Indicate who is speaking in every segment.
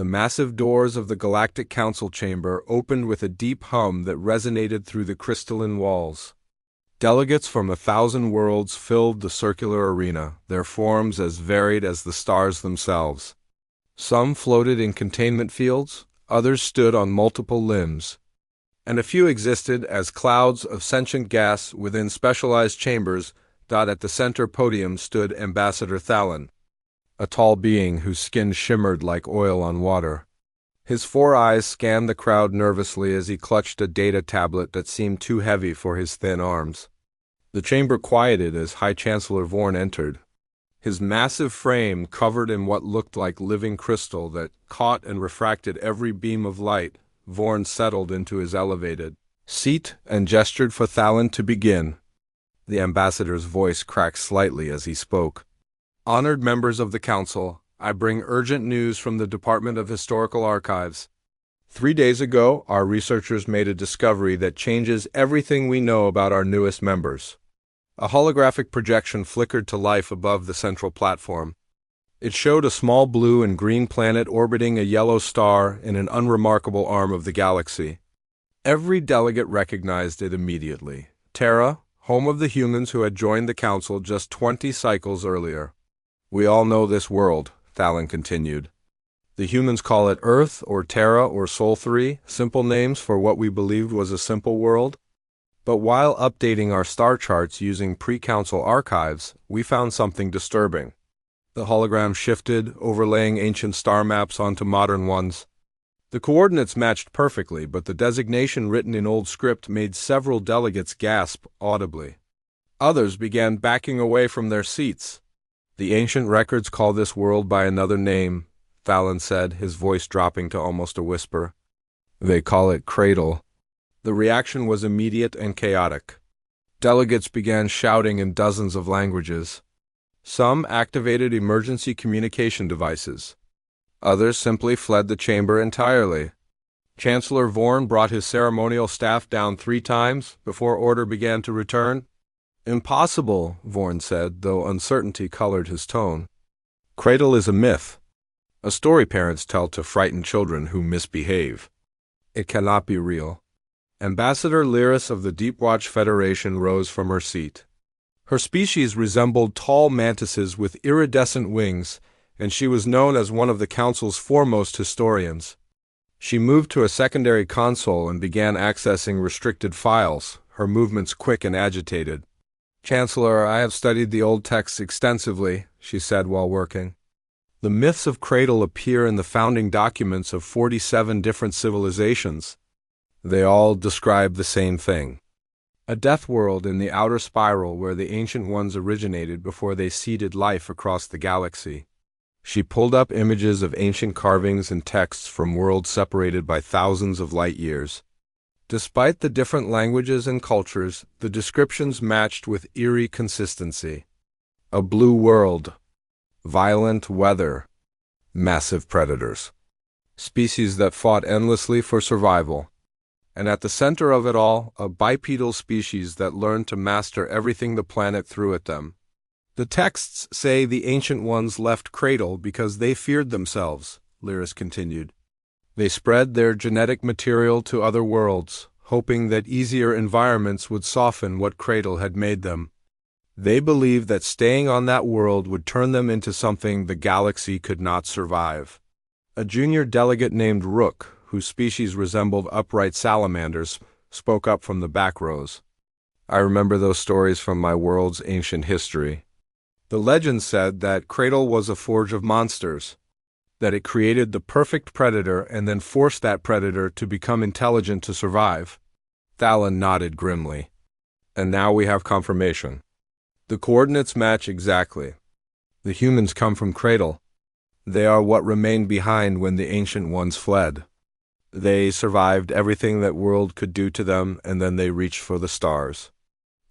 Speaker 1: The massive doors of the Galactic Council chamber opened with a deep hum that resonated through the crystalline walls. Delegates from 1,000 worlds filled the circular arena, their forms as varied as the stars themselves. Some floated in containment fields, others stood on multiple limbs, and a few existed as clouds of sentient gas within specialized chambers. At the center podium stood Ambassador Thalen, a tall being whose skin shimmered like oil on water. His 4 eyes scanned the crowd nervously as he clutched a data tablet that seemed too heavy for his thin arms. The chamber quieted as High Chancellor Vorn entered. His massive frame covered in what looked like living crystal that caught and refracted every beam of light. Vorn settled into his elevated seat and gestured for Thalen to begin. The ambassador's voice cracked slightly as he spoke. Honored members of the Council, I bring urgent news from the Department of Historical Archives. 3 days ago, our researchers made a discovery that changes everything we know about our newest members. A holographic projection flickered to life above the central platform. It showed a small blue and green planet orbiting a yellow star in an unremarkable arm of the galaxy. Every delegate recognized it immediately. Terra, home of the humans who had joined the Council just 20 cycles earlier. We all know this world, Thalen continued. The humans call it Earth or Terra or Sol 3, simple names for what we believed was a simple world. But while updating our star charts using pre-Council archives, we found something disturbing. The hologram shifted, overlaying ancient star maps onto modern ones. The coordinates matched perfectly, but the designation written in old script made several delegates gasp audibly. Others began backing away from their seats. The ancient records call this world by another name, Thalen said, his voice dropping to almost a whisper. They call it Cradle. The reaction was immediate and chaotic. Delegates began shouting in dozens of languages. Some activated emergency communication devices. Others simply fled the chamber entirely. Chancellor Vorn brought his ceremonial staff down 3 times before order began to return. Impossible, Vorn said, though uncertainty colored his tone. Cradle is a myth. A story parents tell to frighten children who misbehave. It cannot be real. Ambassador Lyris of the Deepwatch Federation rose from her seat. Her species resembled tall mantises with iridescent wings, and she was known as one of the Council's foremost historians. She moved to a secondary console and began accessing restricted files, her movements quick and agitated. Chancellor, I have studied the old texts extensively, she said while working. The myths of Cradle appear in the founding documents of 47 different civilizations. They all describe the same thing. A death world in the outer spiral where the ancient ones originated before they seeded life across the galaxy. She pulled up images of ancient carvings and texts from worlds separated by thousands of light years. Despite the different languages and cultures, the descriptions matched with eerie consistency. A blue world, violent weather, massive predators, species that fought endlessly for survival. And at the center of it all, a bipedal species that learned to master everything the planet threw at them. The texts say the ancient ones left Cradle because they feared themselves, Lyris continued. They spread their genetic material to other worlds, hoping that easier environments would soften what Cradle had made them. They believed that staying on that world would turn them into something the galaxy could not survive. A junior delegate named Rook, whose species resembled upright salamanders, spoke up from the back rows. I remember those stories from my world's ancient history. The legend said that Cradle was a forge of monsters, that it created the perfect predator and then forced that predator to become intelligent to survive. Thalen nodded grimly. And now we have confirmation. The coordinates match exactly. The humans come from Cradle. They are what remained behind when the ancient ones fled. They survived everything that world could do to them, and then they reached for the stars.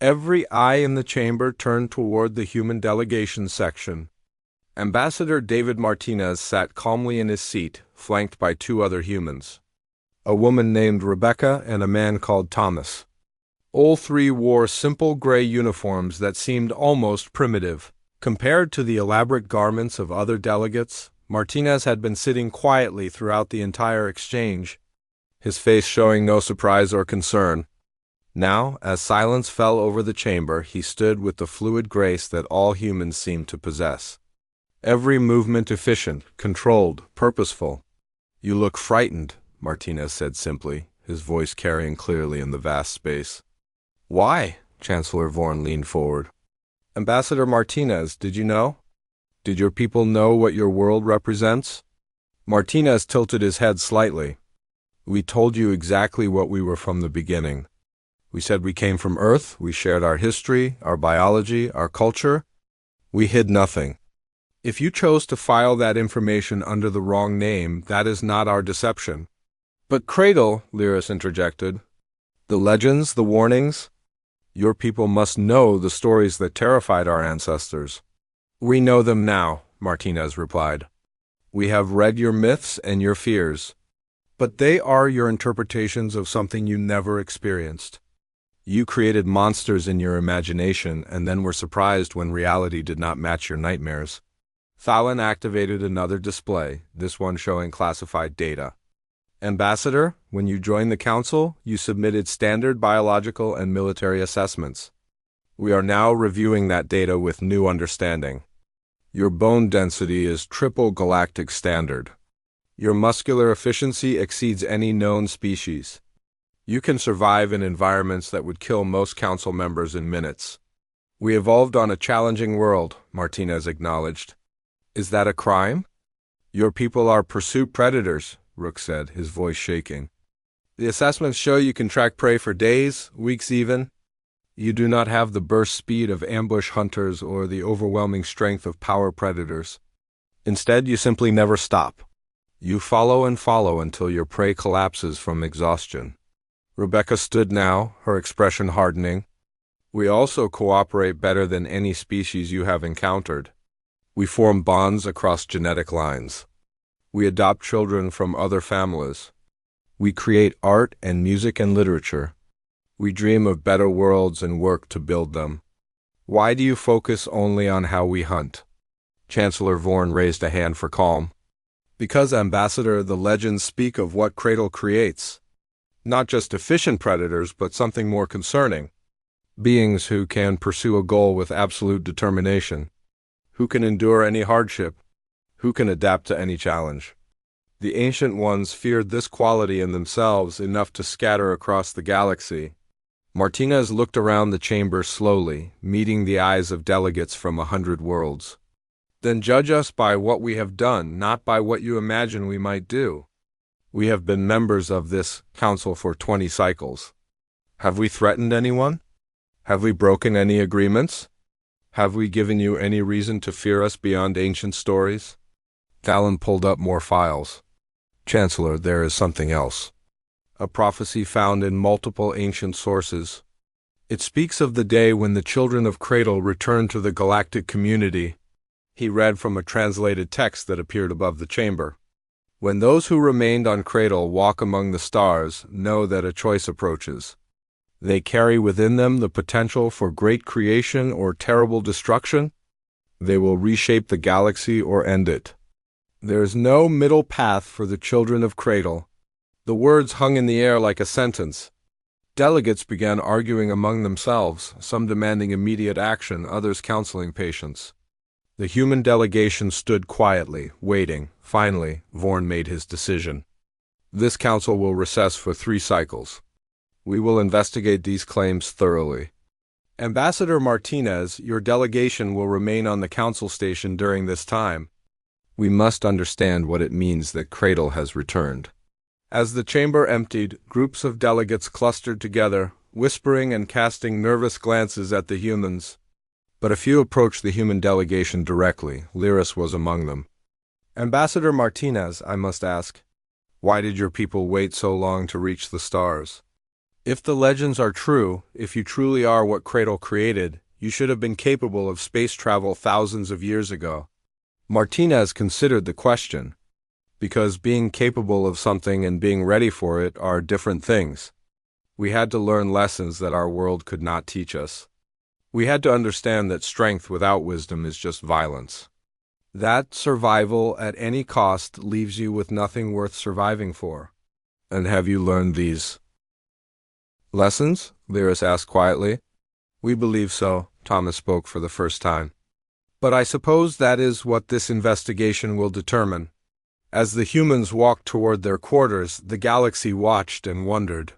Speaker 1: Every eye in the chamber turned toward the human delegation section. Ambassador David Martinez sat calmly in his seat, flanked by 2 other humans. A woman named Rebecca and a man called Thomas. All 3 wore simple gray uniforms that seemed almost primitive. Compared to the elaborate garments of other delegates, Martinez had been sitting quietly throughout the entire exchange, his face showing no surprise or concern. Now, as silence fell over the chamber, he stood with the fluid grace that all humans seem to possess. Every movement efficient, controlled, purposeful. "You look frightened," Martinez said simply, his voice carrying clearly in the vast space. "Why?" Chancellor Vorn leaned forward. "Ambassador Martinez, did you know? Did your people know what your world represents?" Martinez tilted his head slightly. "We told you exactly what we were from the beginning. We said we came from Earth, we shared our history, our biology, our culture. We hid nothing. If you chose to file that information under the wrong name, that is not our deception." "But Cradle," Lyris interjected. "The legends, the warnings? Your people must know the stories that terrified our ancestors." "We know them now," Martinez replied. "We have read your myths and your fears. But they are your interpretations of something you never experienced. You created monsters in your imagination and then were surprised when reality did not match your nightmares." Thalin activated another display, this one showing classified data. "Ambassador, when you joined the Council, you submitted standard biological and military assessments. We are now reviewing that data with new understanding. Your bone density is triple galactic standard. Your muscular efficiency exceeds any known species. You can survive in environments that would kill most Council members in minutes. We evolved on a challenging world," Martinez acknowledged. "Is that a crime?" "Your people are pursuit predators," Rook said, his voice shaking. "The assessments show you can track prey for days, weeks even. You do not have the burst speed of ambush hunters or the overwhelming strength of power predators. Instead, you simply never stop. You follow and follow until your prey collapses from exhaustion." Rebecca stood now, her expression hardening. "We also cooperate better than any species you have encountered. We form bonds across genetic lines. We adopt children from other families. We create art and music and literature. We dream of better worlds and work to build them. Why do you focus only on how we hunt?" Chancellor Vorn raised a hand for calm. "Because, Ambassador, the legends speak of what Cradle creates. Not just efficient predators, but something more concerning. Beings who can pursue a goal with absolute determination. Who can endure any hardship. Who can adapt to any challenge. The ancient ones feared this quality in themselves enough to scatter across the galaxy." Martinez looked around the chamber slowly, meeting the eyes of delegates from 100 worlds. "Then judge us by what we have done, not by what you imagine we might do. We have been members of this council for 20 cycles. Have we threatened anyone? Have we broken any agreements? Have we given you any reason to fear us beyond ancient stories?" Thalin pulled up more files. "Chancellor, there is something else. A prophecy found in multiple ancient sources. It speaks of the day when the children of Cradle return to the galactic community." He read from a translated text that appeared above the chamber. "When those who remained on Cradle walk among the stars, know that a choice approaches. They carry within them the potential for great creation or terrible destruction. They will reshape the galaxy or end it. There is no middle path for the children of Cradle." The words hung in the air like a sentence. Delegates began arguing among themselves, some demanding immediate action, others counseling patience. The human delegation stood quietly, waiting. Finally, Vorn made his decision. "This council will recess for 3 cycles. We will investigate these claims thoroughly. Ambassador Martinez, your delegation will remain on the council station during this time. We must understand what it means that Cradle has returned." As the chamber emptied, groups of delegates clustered together, whispering and casting nervous glances at the humans. But a few approached the human delegation directly. Lyris was among them. "Ambassador Martinez, I must ask, why did your people wait so long to reach the stars? If the legends are true, if you truly are what Cradle created, you should have been capable of space travel thousands of years ago." Martinez considered the question. Because being capable of something and being ready for it are different things. We had to learn lessons that our world could not teach us. We had to understand that strength without wisdom is just violence. That survival at any cost leaves you with nothing worth surviving for. And have you learned these lessons? Lyris asked quietly. We believe so, Thomas spoke for the first time. But I suppose that is what this investigation will determine. As the humans walked toward their quarters, the galaxy watched and wondered.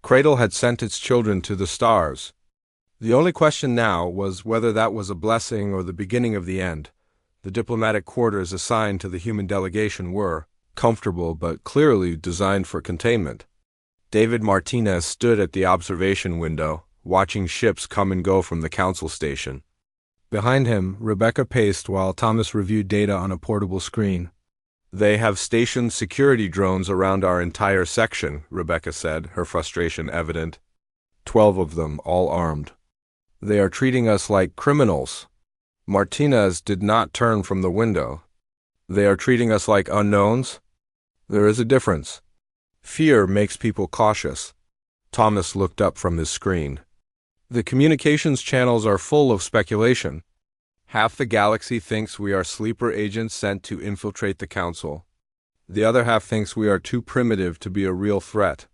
Speaker 1: Cradle had sent its children to the stars. The only question now was whether that was a blessing or the beginning of the end. The diplomatic quarters assigned to the human delegation were comfortable but clearly designed for containment. David Martinez stood at the observation window, watching ships come and go from the council station. Behind him, Rebecca paced while Thomas reviewed data on a portable screen. They have stationed security drones around our entire section, Rebecca said, her frustration evident. 12 of them, all armed. They are treating us like criminals. Martinez did not turn from the window. They are treating us like unknowns? There is a difference. Fear makes people cautious. Thomas looked up from his screen. The communications channels are full of speculation. Half the galaxy thinks we are sleeper agents sent to infiltrate the council. The other half thinks we are too primitive to be a real threat.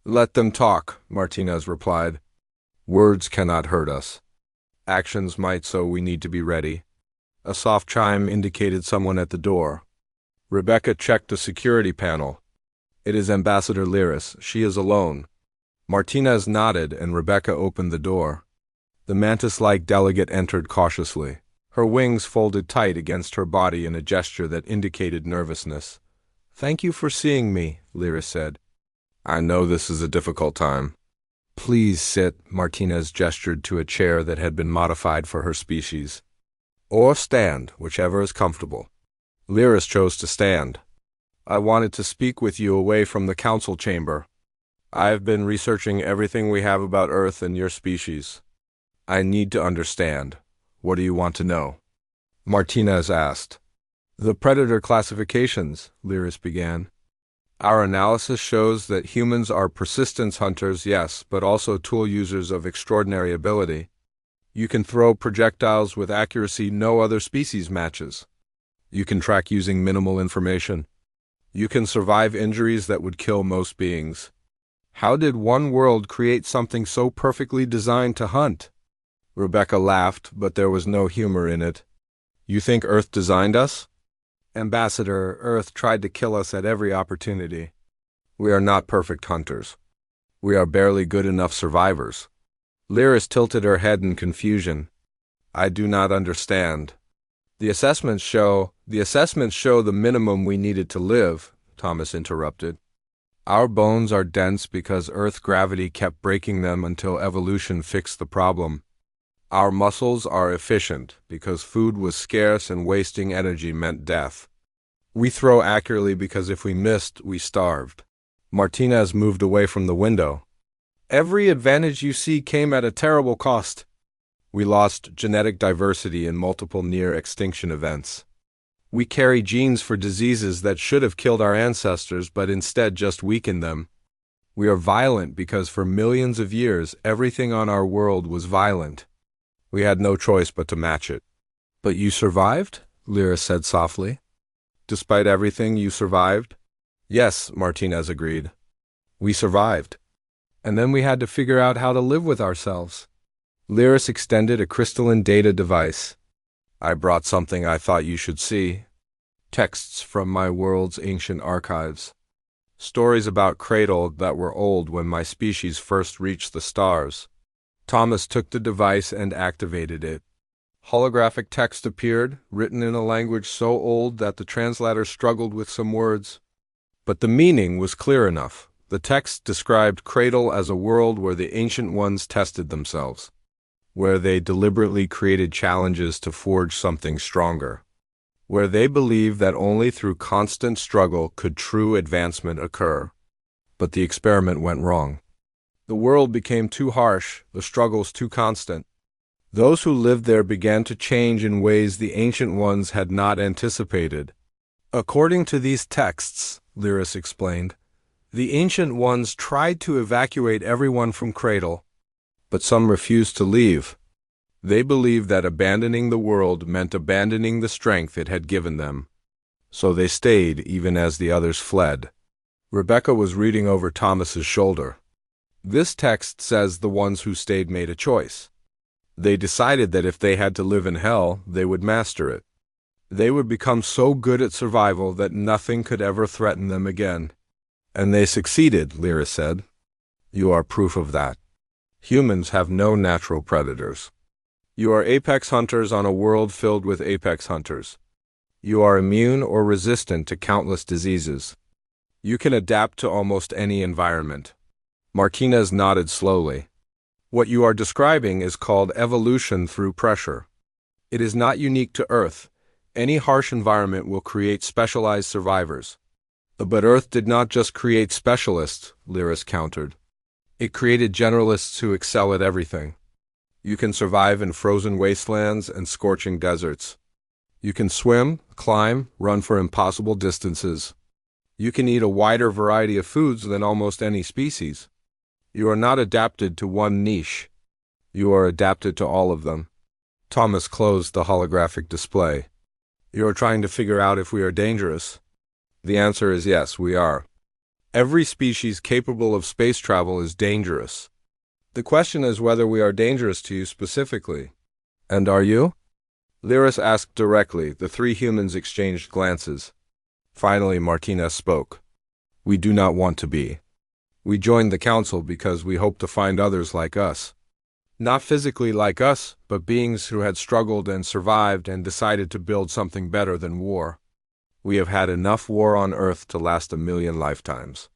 Speaker 1: Let them talk, Martinez replied. Words cannot hurt us. Actions might, so we need to be ready. A soft chime indicated someone at the door. Rebecca checked the security panel. It is Ambassador Lyris. She is alone. Martinez nodded and Rebecca opened the door. The mantis-like delegate entered cautiously. Her wings folded tight against her body in a gesture that indicated nervousness. Thank you for seeing me, Lyris said. I know this is a difficult time. Please sit, Martinez gestured to a chair that had been modified for her species. Or stand, whichever is comfortable. Lyris chose to stand. I wanted to speak with you away from the council chamber. I've been researching everything we have about Earth and your species. I need to understand. What do you want to know? Martinez asked. The predator classifications, Lyris began. Our analysis shows that humans are persistence hunters, yes, but also tool users of extraordinary ability. You can throw projectiles with accuracy no other species matches. You can track using minimal information. You can survive injuries that would kill most beings. How did one world create something so perfectly designed to hunt? Rebecca laughed, but there was no humor in it. You think Earth designed us? Ambassador, Earth tried to kill us at every opportunity. We are not perfect hunters. We are barely good enough survivors. Lyris tilted her head in confusion. I do not understand. The assessments show the minimum we needed to live, Thomas interrupted. Our bones are dense because Earth gravity kept breaking them until evolution fixed the problem. Our muscles are efficient because food was scarce and wasting energy meant death. We throw accurately because if we missed, we starved. Martinez moved away from the window. Every advantage you see came at a terrible cost. We lost genetic diversity in multiple near-extinction events. We carry genes for diseases that should have killed our ancestors but instead just weakened them. We are violent because for millions of years everything on our world was violent. We had no choice but to match it. But you survived? Lyris said softly. Despite everything, you survived? Yes, Martinez agreed. We survived. And then we had to figure out how to live with ourselves. Lyris extended a crystalline data device. I brought something I thought you should see. Texts from my world's ancient archives. Stories about Cradle that were old when my species first reached the stars. Thomas took the device and activated it. Holographic text appeared, written in a language so old that the translator struggled with some words. But the meaning was clear enough. The text described Cradle as a world where the Ancient Ones tested themselves, where they deliberately created challenges to forge something stronger, where they believed that only through constant struggle could true advancement occur. But the experiment went wrong. The world became too harsh, the struggles too constant. Those who lived there began to change in ways the Ancient Ones had not anticipated. According to these texts, Lyris explained, the Ancient Ones tried to evacuate everyone from Cradle, but some refused to leave. They believed that abandoning the world meant abandoning the strength it had given them. So they stayed even as the others fled. Rebecca was reading over Thomas's shoulder. This text says the ones who stayed made a choice. They decided that if they had to live in hell, they would master it. They would become so good at survival that nothing could ever threaten them again. And they succeeded, Lyra said. You are proof of that. Humans have no natural predators. You are apex hunters on a world filled with apex hunters. You are immune or resistant to countless diseases. You can adapt to almost any environment. Martinez nodded slowly. What you are describing is called evolution through pressure. It is not unique to Earth. Any harsh environment will create specialized survivors. But Earth did not just create specialists, Lyris countered. It created generalists who excel at everything. You can survive in frozen wastelands and scorching deserts. You can swim, climb, run for impossible distances. You can eat a wider variety of foods than almost any species. You are not adapted to one niche. You are adapted to all of them. Thomas closed the holographic display. You are trying to figure out if we are dangerous. The answer is yes, we are. Every species capable of space travel is dangerous. The question is whether we are dangerous to you specifically. And are you? Lyris asked directly. The three humans exchanged glances. Finally, Martinez spoke. We do not want to be. We joined the council because we hope to find others like us. Not physically like us, but beings who had struggled and survived and decided to build something better than war. We have had enough war on Earth to last 1,000,000 lifetimes.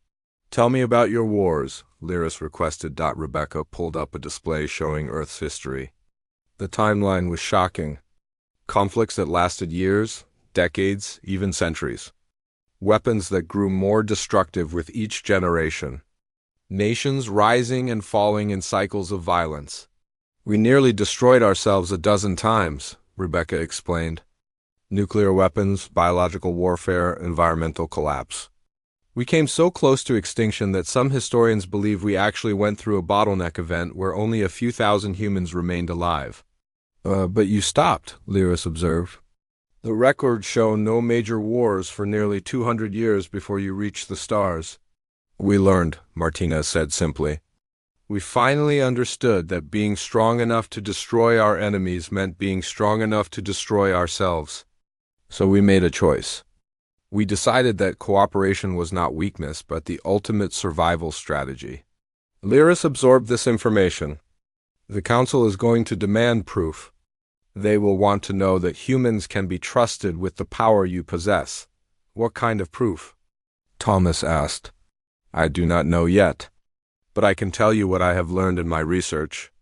Speaker 1: Tell me about your wars, Lyris requested. Rebecca pulled up a display showing Earth's history. The timeline was shocking. Conflicts that lasted years, decades, even centuries. Weapons that grew more destructive with each generation. Nations rising and falling in cycles of violence. We nearly destroyed ourselves 12 times, Rebecca explained. Nuclear weapons, biological warfare, environmental collapse. We came so close to extinction that some historians believe we actually went through a bottleneck event where only a few thousand humans remained alive. But you stopped, Lyris observed. The records show no major wars for nearly 200 years before you reached the stars. We learned, Martinez said simply. We finally understood that being strong enough to destroy our enemies meant being strong enough to destroy ourselves. So we made a choice. We decided that cooperation was not weakness, but the ultimate survival strategy. Lyris absorbed this information. The Council is going to demand proof. They will want to know that humans can be trusted with the power you possess. What kind of proof? Thomas asked. I do not know yet, but I can tell you what I have learned in my research.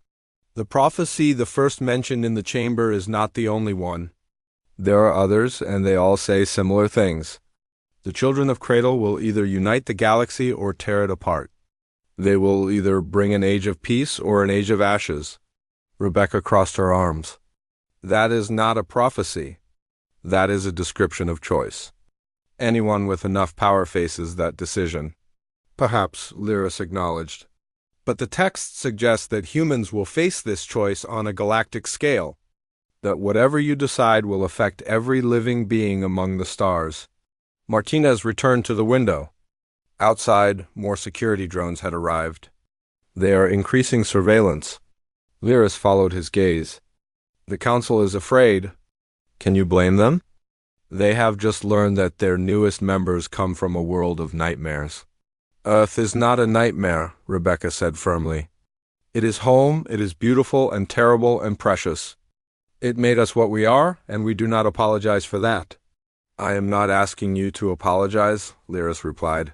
Speaker 1: The prophecy the first mentioned in the chamber is not the only one. There are others, and they all say similar things. The children of Cradle will either unite the galaxy or tear it apart. They will either bring an age of peace or an age of ashes. Rebecca crossed her arms. That is not a prophecy. That is a description of choice. Anyone with enough power faces that decision. Perhaps, Lyris acknowledged. But the text suggests that humans will face this choice on a galactic scale. That whatever you decide will affect every living being among the stars. Martinez returned to the window. Outside, more security drones had arrived. They are increasing surveillance. Lyris followed his gaze. The Council is afraid. Can you blame them? They have just learned that their newest members come from a world of nightmares. Earth is not a nightmare, Rebecca said firmly. It is home, it is beautiful and terrible and precious. It made us what we are, and we do not apologize for that. I am not asking you to apologize, Lyris replied.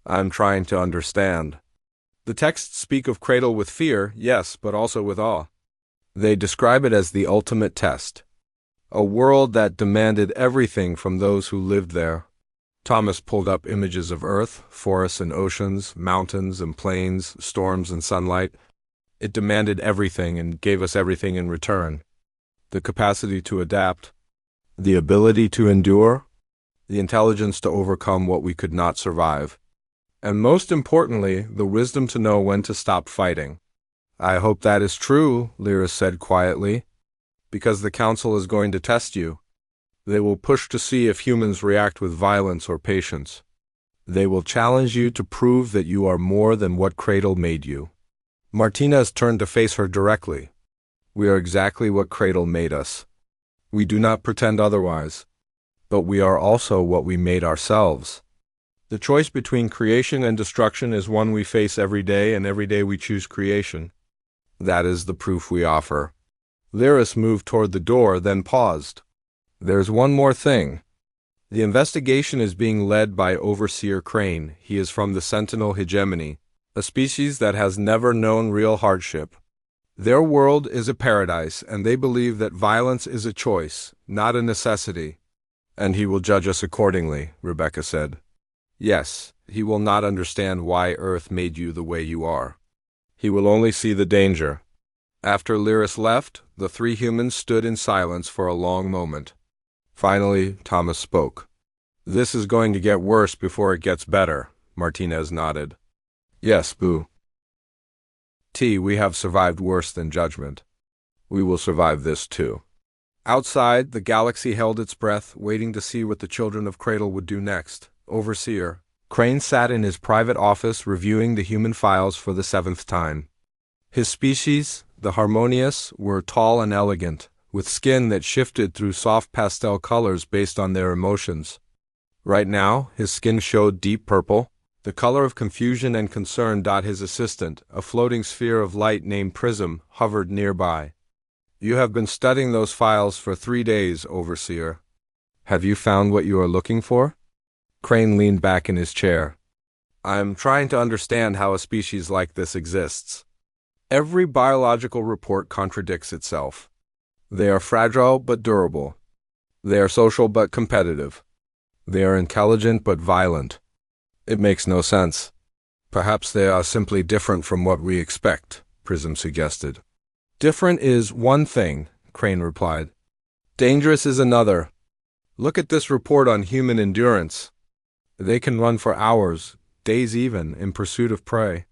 Speaker 1: I am trying to understand. The texts speak of Cradle with fear, yes, but also with awe. They describe it as the ultimate test. A world that demanded everything from those who lived there. Thomas pulled up images of Earth, forests and oceans, mountains and plains, storms and sunlight. It demanded everything and gave us everything in return. The capacity to adapt, the ability to endure, the intelligence to overcome what we could not survive, and most importantly, the wisdom to know when to stop fighting. I hope that is true, Lyris said quietly, because the Council is going to test you. They will push to see if humans react with violence or patience. They will challenge you to prove that you are more than what Cradle made you. Martinez turned to face her directly. We are exactly what Cradle made us. We do not pretend otherwise. But we are also what we made ourselves. The choice between creation and destruction is one we face every day, and every day we choose creation. That is the proof we offer. Lyris moved toward the door, then paused. There's one more thing. The investigation is being led by Overseer Crane. He is from the Sentinel hegemony, a species that has never known real hardship. Their world is a paradise, and they believe that violence is a choice, not a necessity. And he will judge us accordingly, Rebecca said. Yes, he will not understand why Earth made you the way you are. He will only see the danger. After Lyris left, the three humans stood in silence for a long moment. Finally, Thomas spoke. This is going to get worse before it gets better, Martinez nodded. Yes, Boo. We have survived worse than judgment. We will survive this too. Outside, the galaxy held its breath, waiting to see what the children of Cradle would do next. Overseer Crane sat in his private office reviewing the human files for the 7th time. His species, the Harmonious, were tall and elegant, with skin that shifted through soft pastel colors based on their emotions. Right now, his skin showed deep purple, the color of confusion and concern. His assistant, a floating sphere of light named Prism, hovered nearby. You have been studying those files for 3 days, Overseer. Have you found what you are looking for? Crane leaned back in his chair. I am trying to understand how a species like this exists. Every biological report contradicts itself. They are fragile but durable. They are social but competitive. They are intelligent but violent. It makes no sense. Perhaps they are simply different from what we expect, Prism suggested. Different is one thing, Crane replied. Dangerous is another. Look at this report on human endurance. They can run for hours, days even, in pursuit of prey.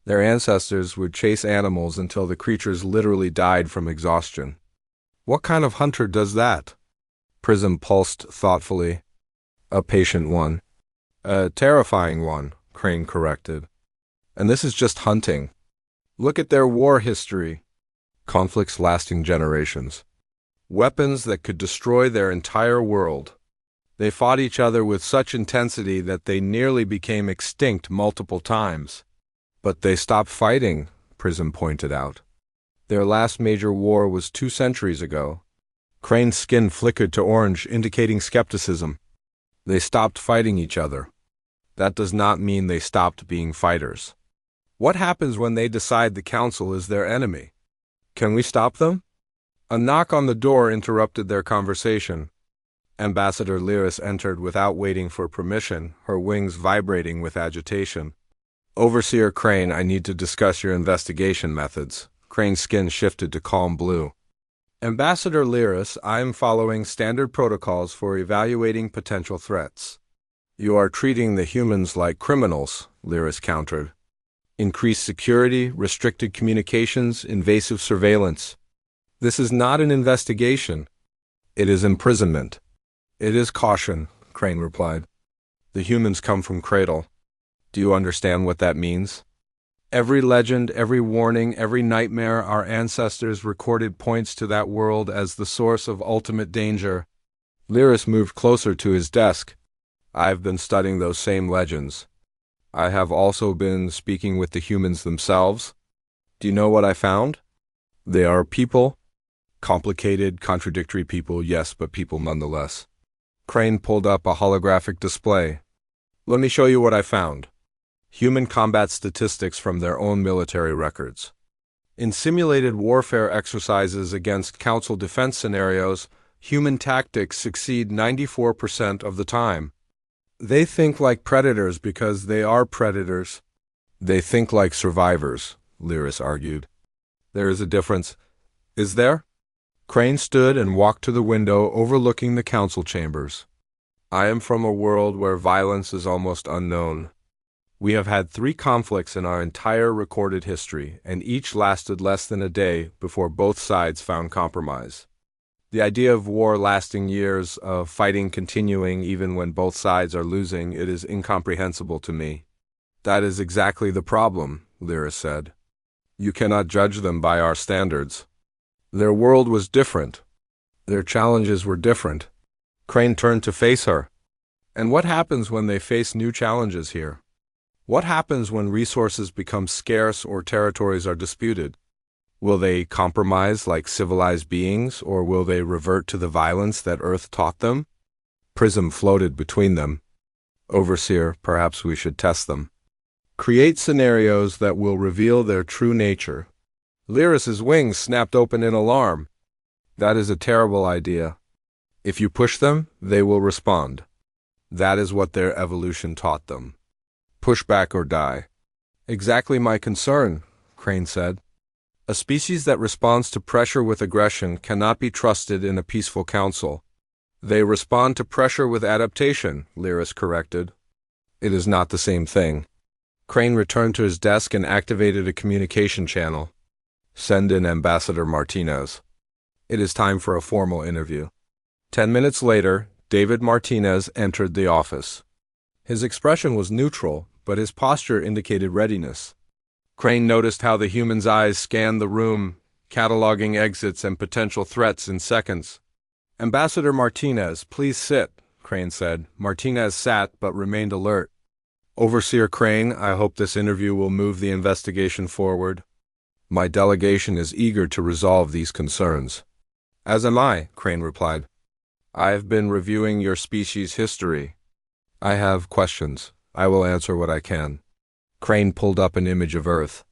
Speaker 1: Their ancestors would chase animals until the creatures literally died from exhaustion. What kind of hunter does that? Prism pulsed thoughtfully. A patient one. A terrifying one, Crane corrected. And this is just hunting. Look at their war history. Conflicts lasting generations. Weapons that could destroy their entire world. They fought each other with such intensity that they nearly became extinct multiple times. But they stopped fighting, Prism pointed out. Their last major war was 2 centuries ago. Crane's skin flickered to orange, indicating skepticism. They stopped fighting each other. That does not mean they stopped being fighters. What happens when they decide the Council is their enemy? Can we stop them? A knock on the door interrupted their conversation. Ambassador Lyris entered without waiting for permission, her wings vibrating with agitation. Overseer Crane, I need to discuss your investigation methods. Crane's skin shifted to calm blue. Ambassador Lyris, I am following standard protocols for evaluating potential threats. You are treating the humans like criminals, Lyris countered. Increased security, restricted communications, invasive surveillance. This is not an investigation. It is imprisonment. It is caution, Crane replied. The humans come from Cradle. Do you understand what that means? Every legend, every warning, every nightmare our ancestors recorded points to that world as the source of ultimate danger. Lyris moved closer to his desk. I've been studying those same legends. I have also been speaking with the humans themselves. Do you know what I found? They are people. Complicated, contradictory people, yes, but people nonetheless. Crane pulled up a holographic display. Let me show you what I found. Human combat statistics from their own military records. In simulated warfare exercises against Council defense scenarios, human tactics succeed 94% of the time. They think like predators because they are predators. They think like survivors, Lyris argued. There is a difference. Is there? Crane stood and walked to the window overlooking the council chambers. I am from a world where violence is almost unknown. We have had 3 conflicts in our entire recorded history, and each lasted less than a day before both sides found compromise. The idea of war lasting years, of fighting continuing even when both sides are losing, it is incomprehensible to me. That is exactly the problem, Lyra said. You cannot judge them by our standards. Their world was different. Their challenges were different. Crane turned to face her. And what happens when they face new challenges here? What happens when resources become scarce or territories are disputed? Will they compromise like civilized beings, or will they revert to the violence that Earth taught them? Prism floated between them. Overseer, perhaps we should test them. Create scenarios that will reveal their true nature. Lyris's wings snapped open in alarm. That is a terrible idea. If you push them, they will respond. That is what their evolution taught them. Push back or die. Exactly my concern, Crane said. A species that responds to pressure with aggression cannot be trusted in a peaceful council. They respond to pressure with adaptation, Lyris corrected. It is not the same thing. Crane returned to his desk and activated a communication channel. Send in Ambassador Martinez. It is time for a formal interview. 10 minutes later, David Martinez entered the office. His expression was neutral, but his posture indicated readiness. Crane noticed how the human's eyes scanned the room, cataloging exits and potential threats in seconds. Ambassador Martinez, please sit, Crane said. Martinez sat but remained alert. Overseer Crane, I hope this interview will move the investigation forward. My delegation is eager to resolve these concerns. As am I, Crane replied. I have been reviewing your species' history. I have questions. I will answer what I can. Crane pulled up an image of Earth.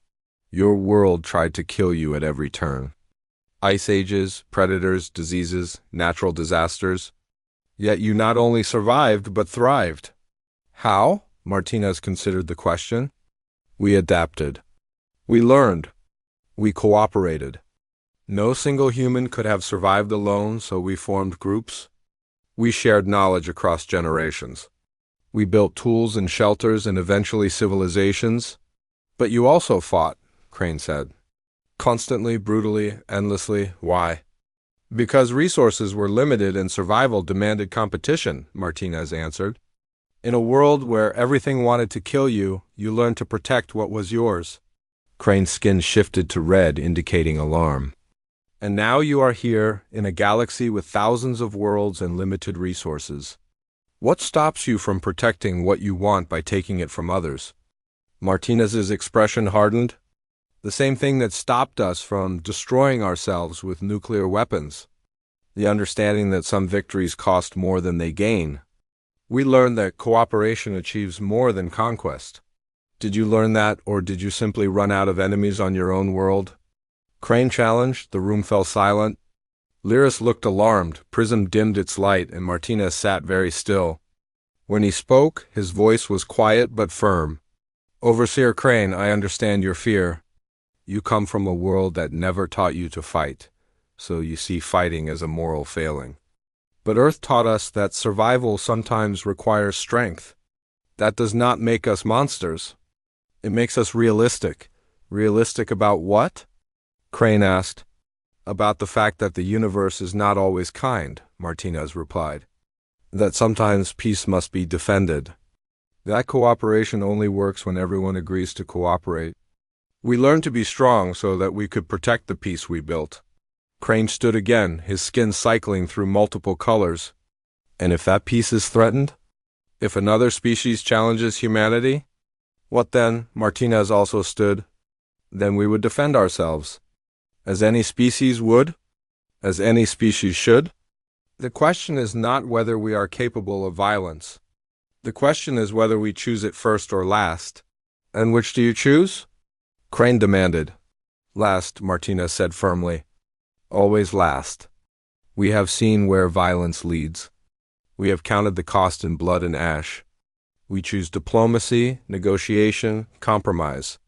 Speaker 1: Your world tried to kill you at every turn. Ice ages, predators, diseases, natural disasters. Yet you not only survived, but thrived. How? Martinez considered the question. We adapted. We learned. We cooperated. No single human could have survived alone, so we formed groups. We shared knowledge across generations. We built tools and shelters and eventually civilizations. But you also fought, Crane said. Constantly, brutally, endlessly. Why? Because resources were limited and survival demanded competition, Martinez answered. In a world where everything wanted to kill you, you learned to protect what was yours. Crane's skin shifted to red, indicating alarm. And now you are here, in a galaxy with thousands of worlds and limited resources. What stops you from protecting what you want by taking it from others? Martinez's expression hardened. The same thing that stopped us from destroying ourselves with nuclear weapons. The understanding that some victories cost more than they gain. We learned that cooperation achieves more than conquest. Did you learn that, or did you simply run out of enemies on your own world? Crane challenged. The room fell silent. Lyris looked alarmed. Prism dimmed its light, and Martinez sat very still. When he spoke, his voice was quiet but firm. Overseer Crane, I understand your fear. You come from a world that never taught you to fight, so you see fighting as a moral failing. But Earth taught us that survival sometimes requires strength. That does not make us monsters. It makes us realistic. Realistic about what? Crane asked. About the fact that the universe is not always kind, Martinez replied. That sometimes peace must be defended. That cooperation only works when everyone agrees to cooperate. We learned to be strong so that we could protect the peace we built. Crane stood again, his skin cycling through multiple colors. And if that peace is threatened? If another species challenges humanity? What then? Martinez also stood. Then we would defend ourselves. As any species would? As any species should? The question is not whether we are capable of violence. The question is whether we choose it first or last. And which do you choose? Crane demanded. Last, Martinez said firmly. Always last. We have seen where violence leads. We have counted the cost in blood and ash. We choose diplomacy, negotiation, compromise.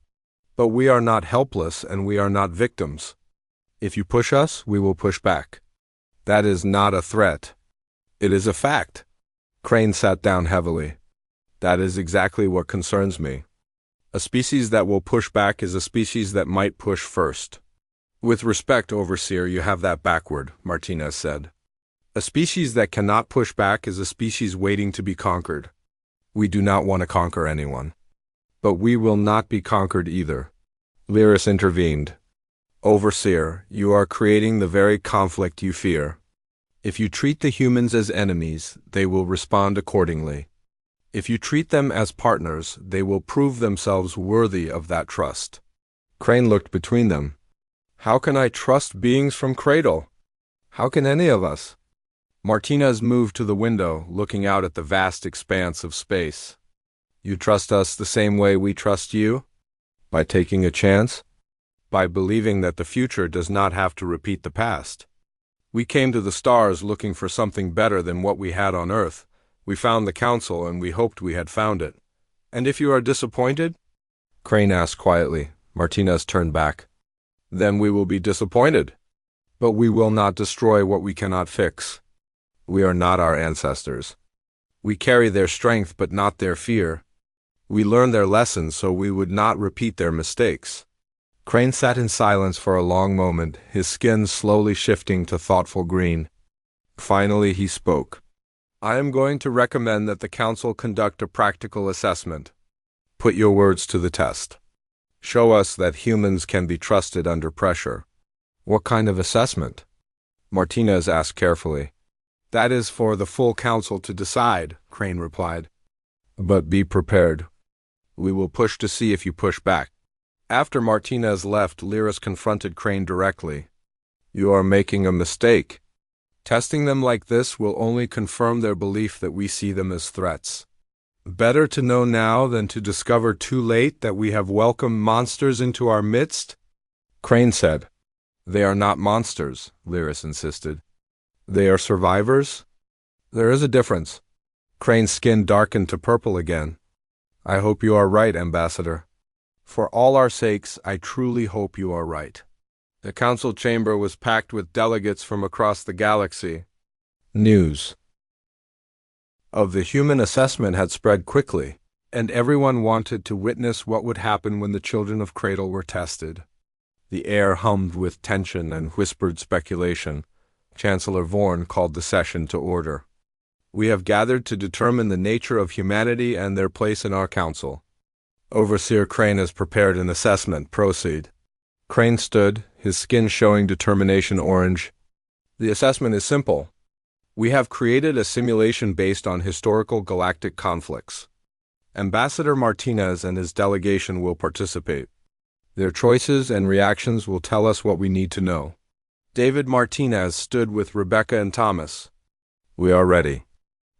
Speaker 1: But we are not helpless and we are not victims. If you push us, we will push back. That is not a threat. It is a fact. Crane sat down heavily. That is exactly what concerns me. A species that will push back is a species that might push first. With respect, Overseer, you have that backward, Martinez said. A species that cannot push back is a species waiting to be conquered. We do not want to conquer anyone. But we will not be conquered either. Lyris intervened. Overseer, you are creating the very conflict you fear. If you treat the humans as enemies, they will respond accordingly. If you treat them as partners, they will prove themselves worthy of that trust. Crane looked between them. How can I trust beings from Cradle? How can any of us? Martinez moved to the window, looking out at the vast expanse of space. You trust us the same way we trust you? By taking a chance? By believing that the future does not have to repeat the past. We came to the stars looking for something better than what we had on Earth. We found the Council and we hoped we had found it. And if you are disappointed? Crane asked quietly. Martinez turned back. Then we will be disappointed. But we will not destroy what we cannot fix. We are not our ancestors. We carry their strength but not their fear. We learn their lessons so we would not repeat their mistakes. Crane sat in silence for a long moment, his skin slowly shifting to thoughtful green. Finally he spoke. I am going to recommend that the Council conduct a practical assessment. Put your words to the test. Show us that humans can be trusted under pressure. What kind of assessment? Martinez asked carefully. That is for the full Council to decide, Crane replied. But be prepared. We will push to see if you push back. After Martinez left, Lyris confronted Crane directly. You are making a mistake. Testing them like this will only confirm their belief that we see them as threats. Better to know now than to discover too late that we have welcomed monsters into our midst? Crane said. They are not monsters, Lyris insisted. They are survivors? There is a difference. Crane's skin darkened to purple again. I hope you are right, Ambassador. For all our sakes, I truly hope you are right. The council chamber was packed with delegates from across the galaxy. News of the human assessment had spread quickly, and everyone wanted to witness what would happen when the children of Cradle were tested. The air hummed with tension and whispered speculation. Chancellor Vorn called the session to order. We have gathered to determine the nature of humanity and their place in our council. Overseer Crane has prepared an assessment. Proceed. Crane stood, his skin showing determination orange. The assessment is simple. We have created a simulation based on historical galactic conflicts. Ambassador Martinez and his delegation will participate. Their choices and reactions will tell us what we need to know. David Martinez stood with Rebecca and Thomas. We are ready.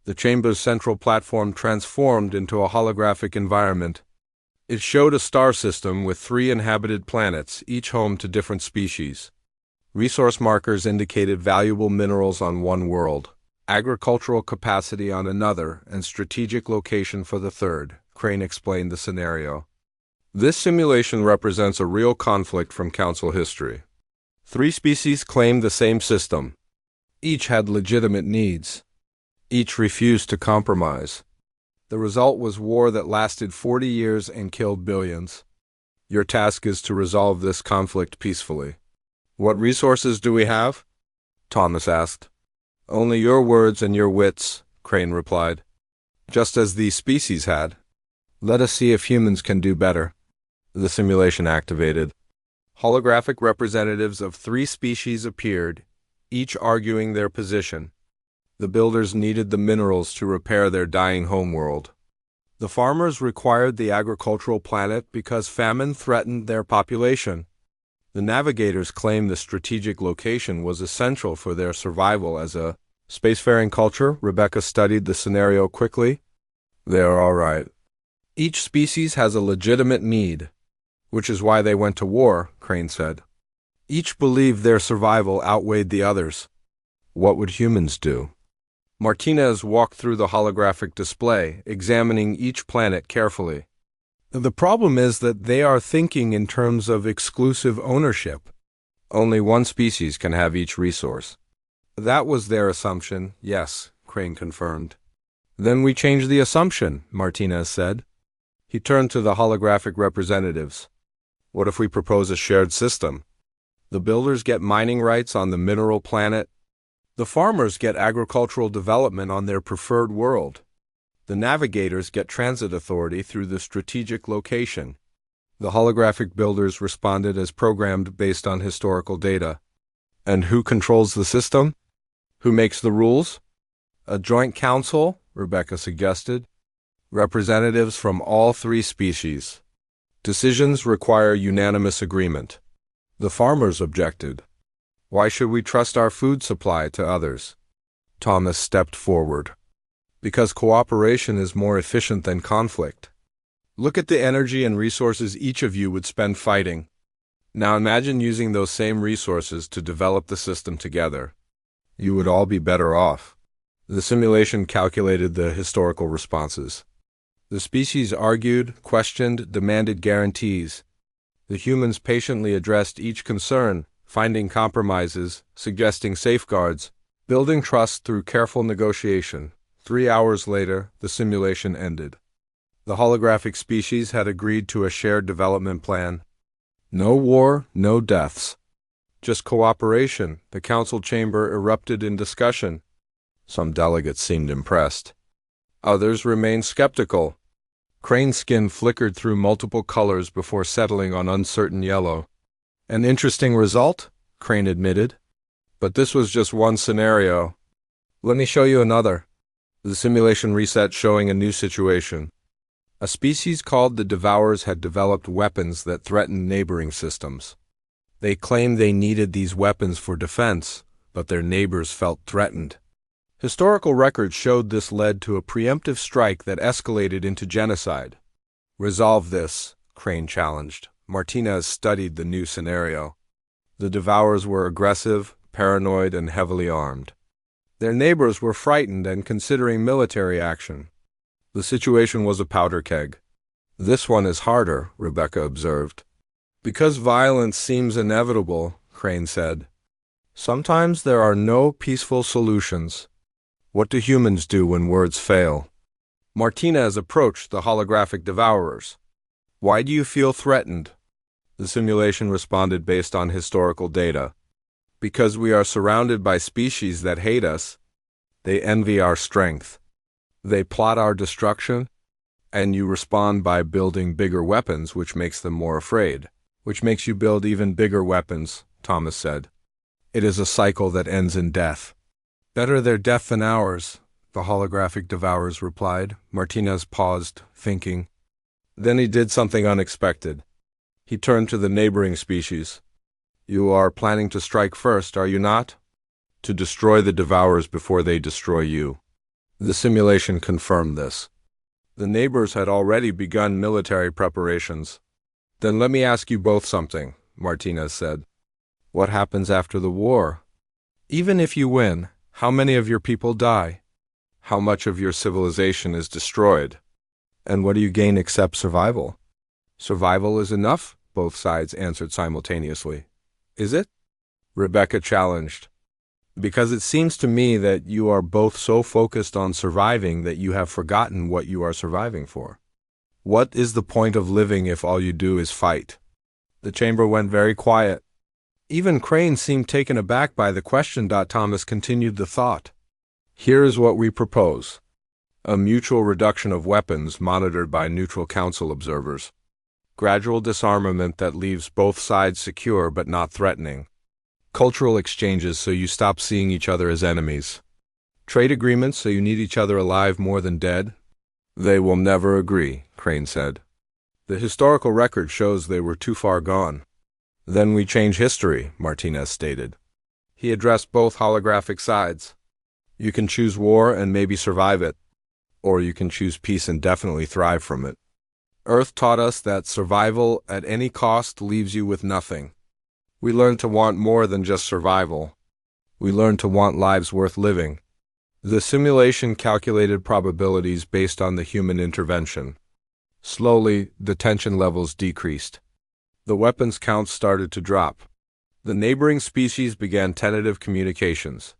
Speaker 1: The chamber's central platform transformed into a holographic environment. It showed a star system with 3 inhabited planets, each home to different species. Resource markers indicated valuable minerals on one world, agricultural capacity on another, and strategic location for the third. Crane explained the scenario. This simulation represents a real conflict from Council history. 3 species claimed the same system. Each had legitimate needs. Each refused to compromise. The result was war that lasted 40 years and killed billions. Your task is to resolve this conflict peacefully. What resources do we have? Thomas asked. Only your words and your wits, Crane replied. Just as these species had. Let us see if humans can do better. The simulation activated. Holographic representatives of 3 species appeared, each arguing their position. The builders needed the minerals to repair their dying homeworld. The farmers required the agricultural planet because famine threatened their population. The navigators claimed the strategic location was essential for their survival as a spacefaring culture. Rebecca studied the scenario quickly. They are all right. Each species has a legitimate need, which is why they went to war, Crane said. Each believed their survival outweighed the others. What would humans do? Martinez walked through the holographic display, examining each planet carefully. The problem is that they are thinking in terms of exclusive ownership. Only one species can have each resource. That was their assumption, yes, Crane confirmed. Then we change the assumption, Martinez said. He turned to the holographic representatives. What if we propose a shared system? The builders get mining rights on the mineral planet. The farmers get agricultural development on their preferred world. The navigators get transit authority through the strategic location. The holographic builders responded as programmed based on historical data. And who controls the system? Who makes the rules? A joint council, Rebecca suggested. Representatives from all three species. Decisions require unanimous agreement. The farmers objected. Why should we trust our food supply to others? Thomas stepped forward. Because cooperation is more efficient than conflict. Look at the energy and resources each of you would spend fighting. Now imagine using those same resources to develop the system together. You would all be better off. The simulation calculated the historical responses. The species argued, questioned, demanded guarantees. The humans patiently addressed each concern, finding compromises, suggesting safeguards, building trust through careful negotiation. 3 hours later, the simulation ended. The holographic species had agreed to a shared development plan. No war, no deaths. Just cooperation. The council chamber erupted in discussion. Some delegates seemed impressed. Others remained skeptical. Crane's skin flickered through multiple colors before settling on uncertain yellow. An interesting result, Crane admitted. But this was just one scenario. Let me show you another. The simulation reset showing a new situation. A species called the Devourers had developed weapons that threatened neighboring systems. They claimed they needed these weapons for defense, but their neighbors felt threatened. Historical records showed this led to a preemptive strike that escalated into genocide. Resolve this, Crane challenged. Martinez studied the new scenario. The Devourers were aggressive, paranoid, and heavily armed. Their neighbors were frightened and considering military action. The situation was a powder keg. This one is harder, Rebecca observed. Because violence seems inevitable, Crane said. Sometimes there are no peaceful solutions. What do humans do when words fail? Martinez approached the holographic Devourers. Why do you feel threatened? The simulation responded based on historical data. Because we are surrounded by species that hate us. They envy our strength. They plot our destruction. And you respond by building bigger weapons, which makes them more afraid. Which makes you build even bigger weapons, Thomas said. It is a cycle that ends in death. Better their death than ours, the holographic Devourers replied. Martinez paused, thinking. Then he did something unexpected. He turned to the neighboring species. You are planning to strike first, are you not? To destroy the Devourers before they destroy you. The simulation confirmed this. The neighbors had already begun military preparations. Then let me ask you both something, Martinez said. What happens after the war? Even if you win, how many of your people die? How much of your civilization is destroyed? And what do you gain except survival? Survival is enough, both sides answered simultaneously. Is it? Rebecca challenged. Because it seems to me that you are both so focused on surviving that you have forgotten what you are surviving for. What is the point of living if all you do is fight? The chamber went very quiet. Even Crane seemed taken aback by the question. Thomas continued the thought. Here is what we propose. A mutual reduction of weapons monitored by neutral council observers. Gradual disarmament that leaves both sides secure but not threatening. Cultural exchanges so you stop seeing each other as enemies. Trade agreements so you need each other alive more than dead. They will never agree, Crane said. The historical record shows they were too far gone. Then we change history, Martinez stated. He addressed both holographic sides. You can choose war and maybe survive it, or you can choose peace and definitely thrive from it. Earth taught us that survival at any cost leaves you with nothing. We learned to want more than just survival. We learned to want lives worth living. The simulation calculated probabilities based on the human intervention. Slowly, the tension levels decreased. The weapons counts started to drop. The neighboring species began tentative communications.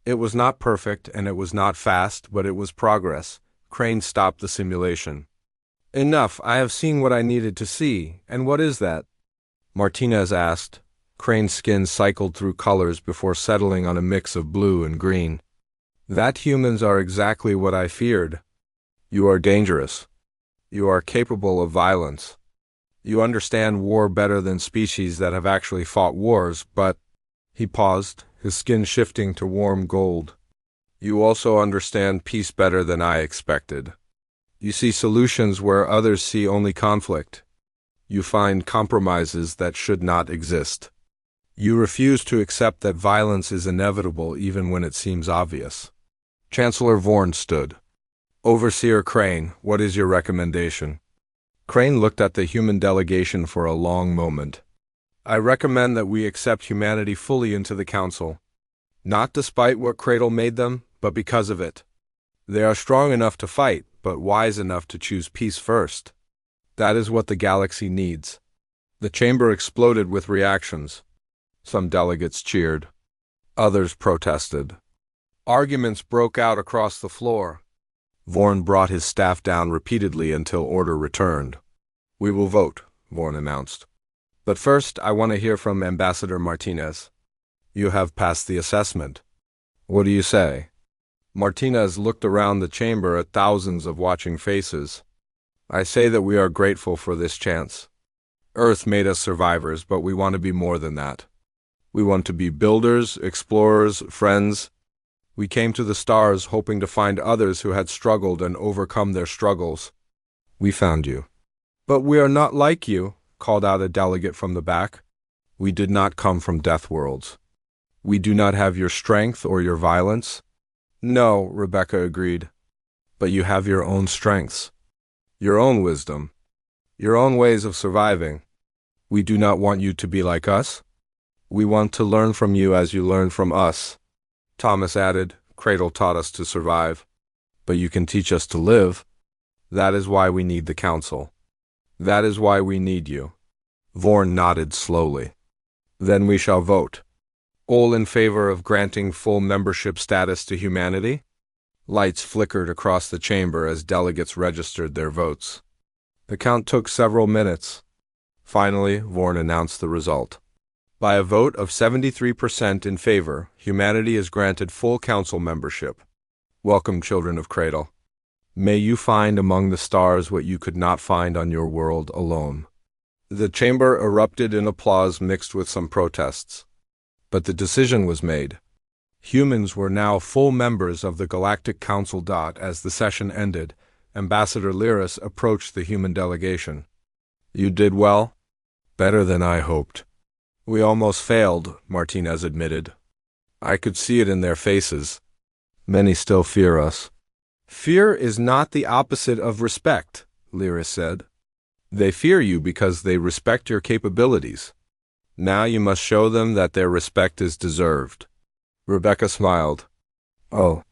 Speaker 1: It was not perfect and it was not fast, but it was progress. Crane stopped the simulation. Enough, I have seen what I needed to see, and what is that? Martinez asked. Crane's skin cycled through colors before settling on a mix of blue and green. That humans are exactly what I feared. You are dangerous. You are capable of violence. You understand war better than species that have actually fought wars, but— He paused, his skin shifting to warm gold. You also understand peace better than I expected. You see solutions where others see only conflict. You find compromises that should not exist. You refuse to accept that violence is inevitable even when it seems obvious. Chancellor Vorn stood. Overseer Crane, what is your recommendation? Crane looked at the human delegation for a long moment. I recommend that we accept humanity fully into the Council. Not despite what Cradle made them, but because of it. They are strong enough to fight, but wise enough to choose peace first. That is what the galaxy needs. The chamber exploded with reactions. Some delegates cheered. Others protested. Arguments broke out across the floor. Vorn brought his staff down repeatedly until order returned. We will vote, Vorn announced. But first, I want to hear from Ambassador Martinez. You have passed the assessment. What do you say? Martinez looked around the chamber at thousands of watching faces. I say that we are grateful for this chance. Earth made us survivors, but we want to be more than that. We want to be builders, explorers, friends. We came to the stars hoping to find others who had struggled and overcome their struggles. We found you. But we are not like you, called out a delegate from the back. We did not come from death worlds. We do not have your strength or your violence. No, Rebecca agreed. But you have your own strengths, your own wisdom, your own ways of surviving. We do not want you to be like us. We want to learn from you as you learn from us. Thomas added, Cradle taught us to survive. But you can teach us to live. That is why we need the Council. That is why we need you. Vorn nodded slowly. Then we shall vote. All in favor of granting full membership status to humanity? Lights flickered across the chamber as delegates registered their votes. The count took several minutes. Finally, Vorn announced the result. By a vote of 73% in favor, humanity is granted full council membership. Welcome, children of Cradle. May you find among the stars what you could not find on your world alone. The chamber erupted in applause mixed with some protests. But the decision was made. Humans were now full members of the Galactic Council. As the session ended, Ambassador Lyris approached the human delegation. You did well? Better than I hoped. We almost failed, Martinez admitted. I could see it in their faces. Many still fear us. Fear is not the opposite of respect, Lyris said. They fear you because they respect your capabilities. Now you must show them that their respect is deserved. Rebecca smiled. Oh.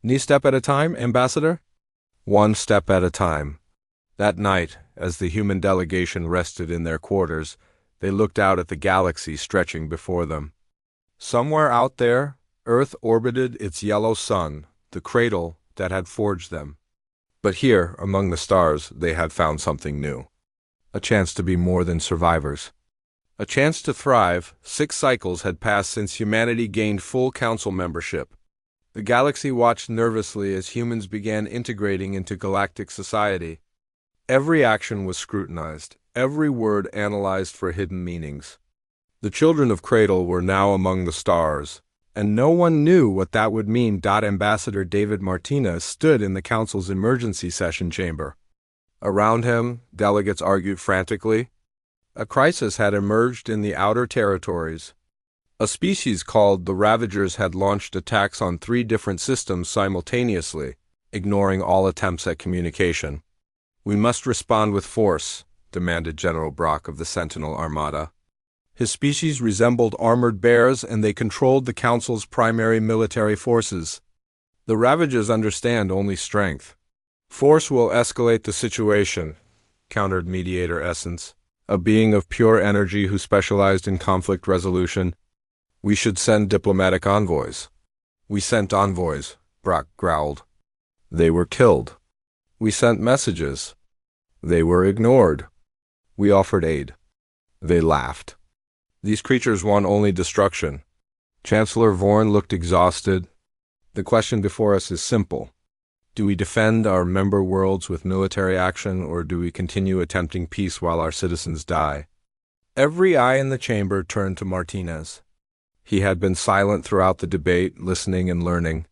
Speaker 1: Knee step at a time, Ambassador? One step at a time. That night, as the human delegation rested in their quarters, they looked out at the galaxy stretching before them. Somewhere out there, Earth orbited its yellow sun, the cradle that had forged them. But here, among the stars, they had found something new. A chance to be more than survivors. A chance to thrive. 6 cycles had passed since humanity gained full council membership. The galaxy watched nervously as humans began integrating into galactic society. Every action was scrutinized, every word analyzed for hidden meanings. The children of Cradle were now among the stars, and no one knew what that would mean. Ambassador David Martinez stood in the council's emergency session chamber. Around him, delegates argued frantically. A crisis had emerged in the outer territories. A species called the Ravagers had launched attacks on 3 different systems simultaneously, ignoring all attempts at communication. We must respond with force, demanded General Brock of the Sentinel Armada. His species resembled armored bears, and they controlled the Council's primary military forces. The Ravagers understand only strength. Force will escalate the situation, countered Mediator Essence, a being of pure energy who specialized in conflict resolution. We should send diplomatic envoys. We sent envoys, Brock growled. They were killed. We sent messages. They were ignored. We offered aid. They laughed. These creatures want only destruction. Chancellor Vorn looked exhausted. The question before us is simple. Do we defend our member worlds with military action, or do we continue attempting peace while our citizens die? Every eye in the chamber turned to Martinez. He had been silent throughout the debate, listening and learning.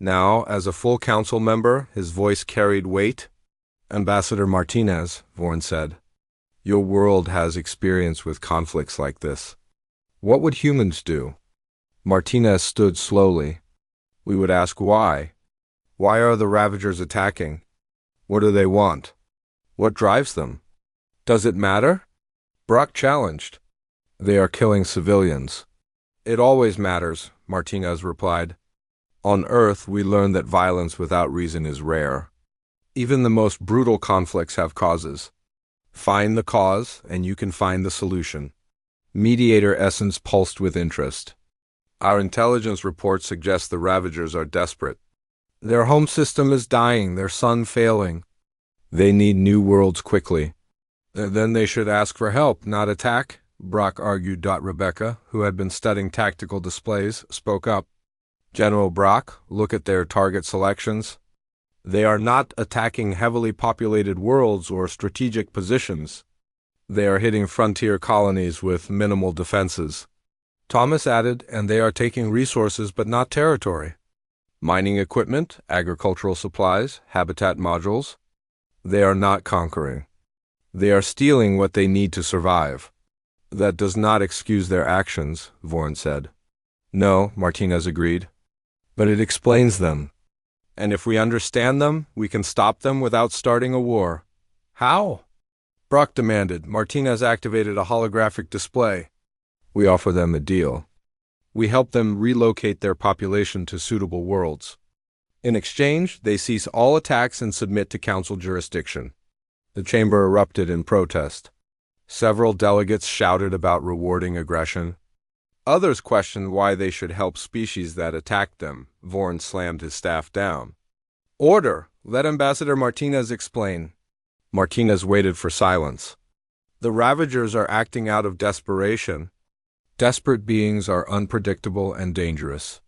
Speaker 1: Now, as a full council member, his voice carried weight. Ambassador Martinez, Vorn said, your world has experience with conflicts like this. What would humans do? Martinez stood slowly. We would ask why. Why are the Ravagers attacking? What do they want? What drives them? Does it matter? Brock challenged. They are killing civilians. It always matters, Martinez replied. On Earth, we learn that violence without reason is rare. Even the most brutal conflicts have causes. Find the cause, and you can find the solution. Mediator Essence pulsed with interest. Our intelligence reports suggest the Ravagers are desperate. Their home system is dying, their sun failing. They need new worlds quickly. Then they should ask for help, not attack, Brock argued. Rebecca, who had been studying tactical displays, spoke up. General Brock, look at their target selections. They are not attacking heavily populated worlds or strategic positions. They are hitting frontier colonies with minimal defenses. Thomas added, and they are taking resources but not territory. Mining equipment, agricultural supplies, habitat modules. They are not conquering. They are stealing what they need to survive. That does not excuse their actions, Vorn said. No, Martinez agreed. But it explains them. And if we understand them, we can stop them without starting a war. How? Brock demanded. Martinez activated a holographic display. We offer them a deal. We help them relocate their population to suitable worlds. In exchange, they cease all attacks and submit to council jurisdiction. The chamber erupted in protest. Several delegates shouted about rewarding aggression. Others questioned why they should help species that attacked them. Vorn slammed his staff down. Order! Let Ambassador Martinez explain. Martinez waited for silence. The Ravagers are acting out of desperation. Desperate beings are unpredictable and dangerous.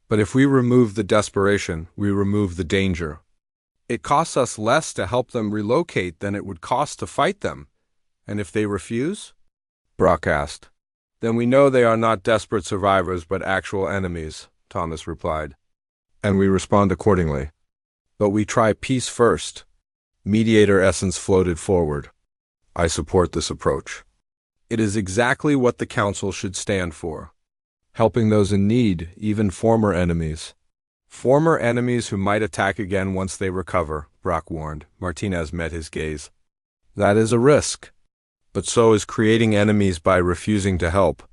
Speaker 1: But if we remove the desperation, we remove the danger. It costs us less to help them relocate than it would cost to fight them. And if they refuse? Brock asked. Then we know they are not desperate survivors but actual enemies, Thomas replied. And we respond accordingly. But we try peace first. Mediator Essence floated forward. I support this approach. It is exactly what the Council should stand for. Helping those in need, even former enemies. Former enemies who might attack again once they recover, Brock warned. Martinez met his gaze. That is a risk. But so is creating enemies by refusing to help.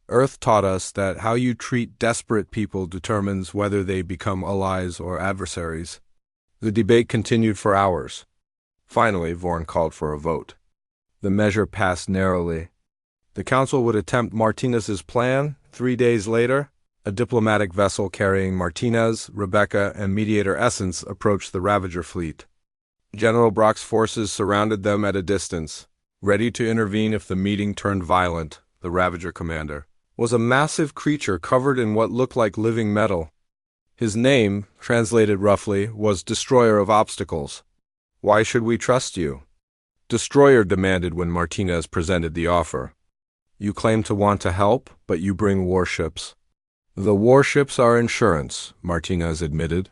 Speaker 1: Earth taught us that how you treat desperate people determines whether they become allies or adversaries. The debate continued for hours. Finally, Vorn called for a vote. The measure passed narrowly. The Council would attempt Martinez's plan. 3 days later, a diplomatic vessel carrying Martinez, Rebecca, and Mediator Essence approached the Ravager fleet. General Brock's forces surrounded them at a distance, ready to intervene if the meeting turned violent. The Ravager commander was a massive creature covered in what looked like living metal. His name, translated roughly, was Destroyer of Obstacles. Why should we trust you? Destroyer demanded when Martinez presented the offer. You claim to want to help, but you bring warships. The warships are insurance, Martinez admitted,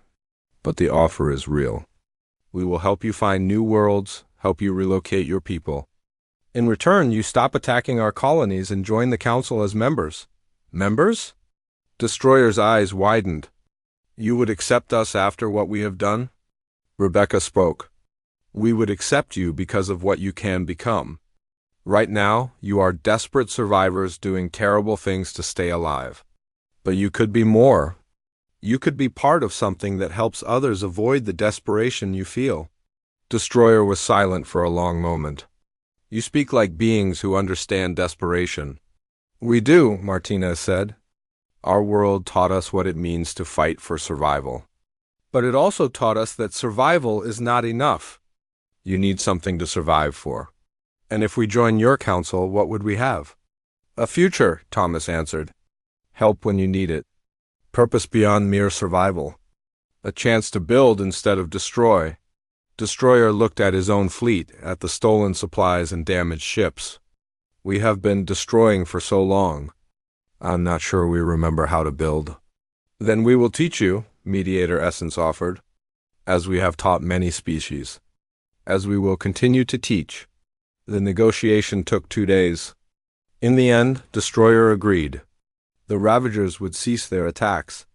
Speaker 1: but the offer is real. We will help you find new worlds, help you relocate your people. In return, you stop attacking our colonies and join the Council as members. Members? Destroyer's eyes widened. You would accept us after what we have done? Rebecca spoke. We would accept you because of what you can become. Right now, you are desperate survivors doing terrible things to stay alive. But you could be more. You could be part of something that helps others avoid the desperation you feel. Destroyer was silent for a long moment. You speak like beings who understand desperation. We do, Martinez said. Our world taught us what it means to fight for survival. But it also taught us that survival is not enough. You need something to survive for. And if we join your council, what would we have? A future, Thomas answered. Help when you need it. Purpose beyond mere survival. A chance to build instead of destroy. Destroyer looked at his own fleet, at the stolen supplies and damaged ships. We have been destroying for so long. I'm not sure we remember how to build. Then we will teach you, Mediator Essence offered, as we have taught many species. As we will continue to teach. The negotiation took 2 days. In the end, Destroyer agreed. The Ravagers would cease their attacks.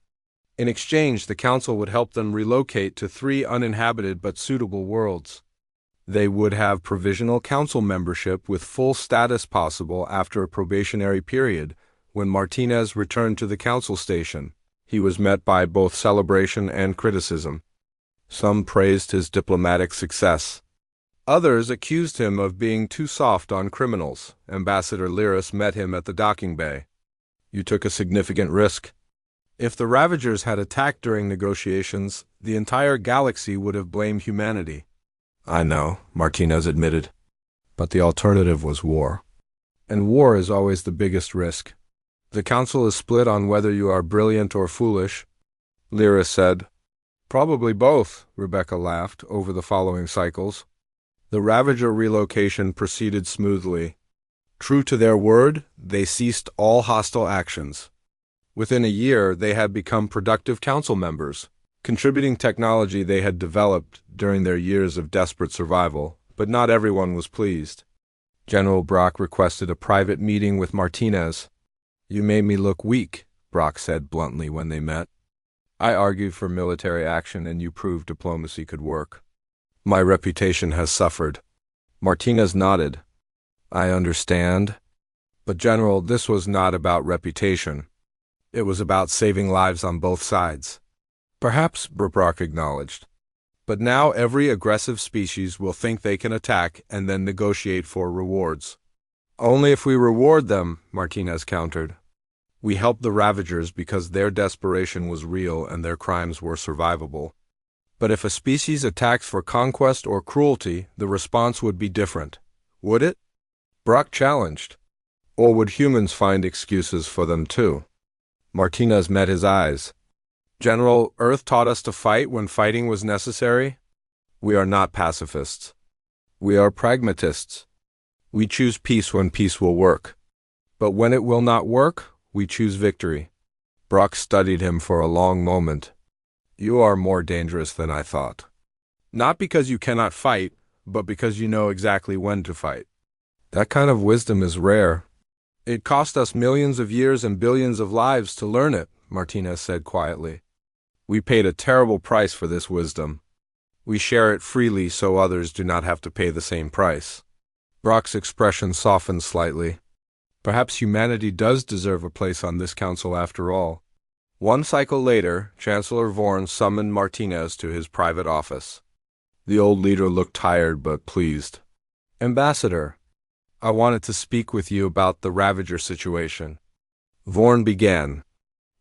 Speaker 1: In exchange, the Council would help them relocate to 3 uninhabited but suitable worlds. They would have provisional Council membership with full status possible after a probationary period. When Martinez returned to the Council station, he was met by both celebration and criticism. Some praised his diplomatic success. Others accused him of being too soft on criminals. Ambassador Lyris met him at the docking bay. You took a significant risk. If the Ravagers had attacked during negotiations, the entire galaxy would have blamed humanity. I know, Martinez admitted. But the alternative was war. And war is always the biggest risk. The Council is split on whether you are brilliant or foolish, Lyris said. Probably both, Rebecca laughed over the following cycles. The Ravager relocation proceeded smoothly. True to their word, they ceased all hostile actions. Within a year, they had become productive Council members, contributing technology they had developed during their years of desperate survival, but not everyone was pleased. General Brock requested a private meeting with Martinez. You made me look weak, Brock said bluntly when they met. I argued for military action and you proved diplomacy could work. My reputation has suffered. Martinez nodded. I understand. But General, this was not about reputation. It was about saving lives on both sides. Perhaps, Brock acknowledged. But now every aggressive species will think they can attack and then negotiate for rewards. Only if we reward them, Martinez countered. We helped the Ravagers because their desperation was real and their crimes were survivable. But if a species attacks for conquest or cruelty, the response would be different. Would it? Brock challenged. Or would humans find excuses for them too? Martinez met his eyes. General, Earth taught us to fight when fighting was necessary. We are not pacifists. We are pragmatists. We choose peace when peace will work. But when it will not work, we choose victory. Brock studied him for a long moment. You are more dangerous than I thought. Not because you cannot fight, but because you know exactly when to fight. That kind of wisdom is rare. It cost us millions of years and billions of lives to learn it, Martinez said quietly. We paid a terrible price for this wisdom. We share it freely so others do not have to pay the same price. Brock's expression softened slightly. Perhaps humanity does deserve a place on this council after all. 1 cycle later, Chancellor Vorn summoned Martinez to his private office. The old leader looked tired but pleased. Ambassador, I wanted to speak with you about the Ravager situation. Vorn began.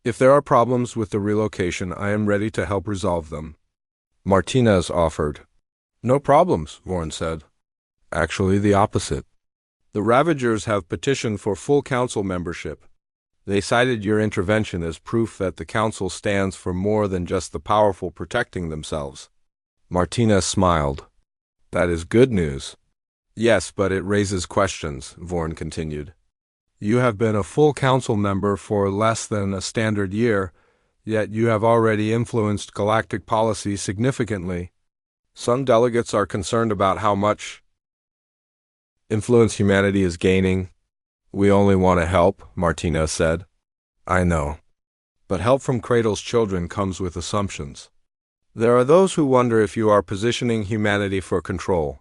Speaker 1: If there are problems with the relocation, I am ready to help resolve them. Martinez offered. No problems, Vorn said. Actually, the opposite. The Ravagers have petitioned for full council membership. They cited your intervention as proof that the council stands for more than just the powerful protecting themselves. Martinez smiled. That is good news. Yes, but it raises questions, Vorn continued. You have been a full council member for less than a standard year, yet you have already influenced galactic policy significantly. Some delegates are concerned about how much influence humanity is gaining. We only want to help, Martinez said. I know. But help from Cradle's children comes with assumptions. There are those who wonder if you are positioning humanity for control.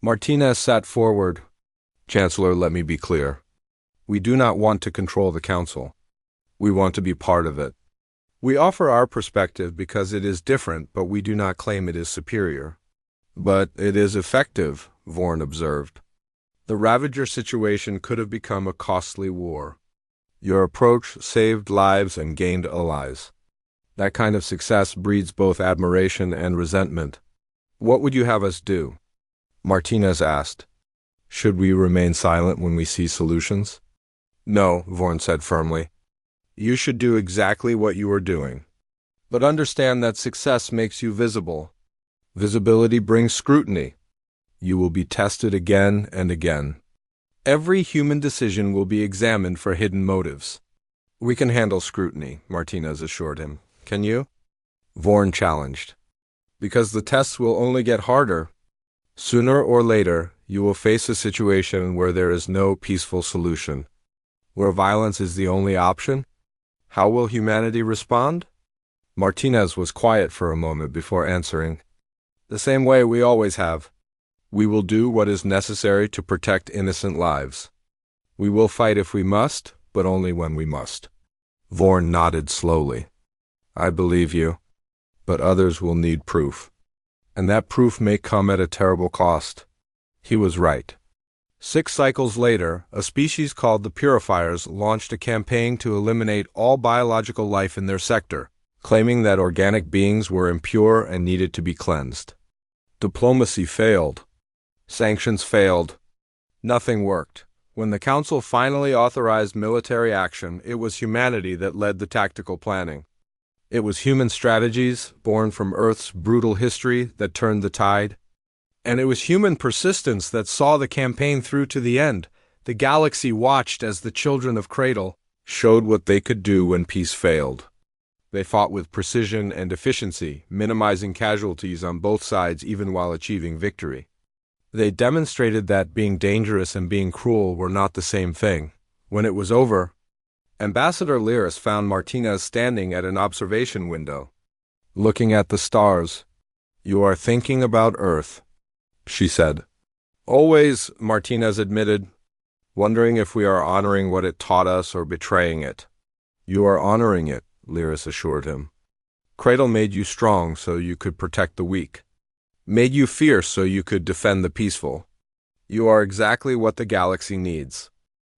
Speaker 1: Martinez sat forward. Chancellor, let me be clear. We do not want to control the council. We want to be part of it. We offer our perspective because it is different, but we do not claim it is superior. But it is effective, Vorn observed. The Ravager situation could have become a costly war. Your approach saved lives and gained allies. That kind of success breeds both admiration and resentment. What would you have us do? Martinez asked. Should we remain silent when we see solutions? No, Vorn said firmly. You should do exactly what you are doing. But understand that success makes you visible. Visibility brings scrutiny. You will be tested again and again. Every human decision will be examined for hidden motives. We can handle scrutiny, Martinez assured him. Can you? Vorn challenged. Because the tests will only get harder. Sooner or later, you will face a situation where there is no peaceful solution. Where violence is the only option? How will humanity respond? Martinez was quiet for a moment before answering. The same way we always have. We will do what is necessary to protect innocent lives. We will fight if we must, but only when we must. Vorn nodded slowly. I believe you, but others will need proof. And that proof may come at a terrible cost. He was right. 6 cycles later, a species called the Purifiers launched a campaign to eliminate all biological life in their sector, claiming that organic beings were impure and needed to be cleansed. Diplomacy failed. Sanctions failed. Nothing worked. When the Council finally authorized military action, it was humanity that led the tactical planning. It was human strategies, born from Earth's brutal history, that turned the tide. And it was human persistence that saw the campaign through to the end. The galaxy watched as the children of Cradle showed what they could do when peace failed. They fought with precision and efficiency, minimizing casualties on both sides even while achieving victory. They demonstrated that being dangerous and being cruel were not the same thing. When it was over, Ambassador Lyris found Martinez standing at an observation window, looking at the stars. You are thinking about Earth, she said. Always, Martinez admitted, wondering if we are honoring what it taught us or betraying it. You are honoring it, Lyris assured him. Cradle made you strong so you could protect the weak. Made you fierce so you could defend the peaceful. You are exactly what the galaxy needs.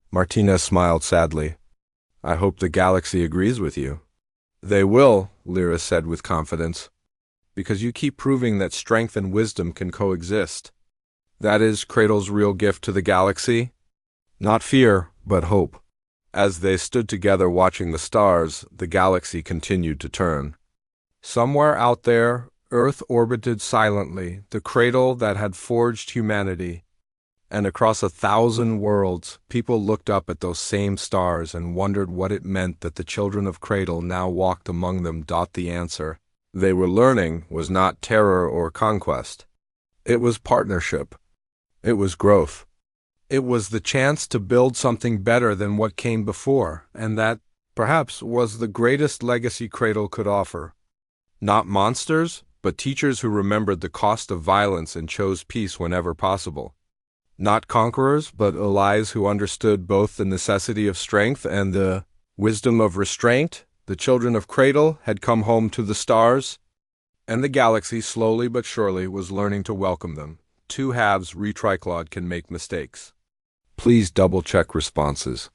Speaker 1: Martinez smiled sadly. I hope the galaxy agrees with you. They will, Lyris said with confidence, because you keep proving that strength and wisdom can coexist. That is Cradle's real gift to the galaxy. Not fear, but hope. As they stood together watching the stars, the galaxy continued to turn. Somewhere out there, Earth orbited silently, the cradle that had forged humanity. And across 1,000 worlds, people looked up at those same stars and wondered what it meant that the children of Cradle now walked among them. The answer they were learning was not terror or conquest. It was partnership. It was growth. It was the chance to build something better than what came before, and that, perhaps, was the greatest legacy Cradle could offer. Not monsters, but teachers who remembered the cost of violence and chose peace whenever possible. Not conquerors, but allies who understood both the necessity of strength and the wisdom of restraint. The children of Cradle had come home to the stars, and the galaxy, slowly but surely, was learning to welcome them. 2 halves retriclod can make mistakes. Please double-check responses.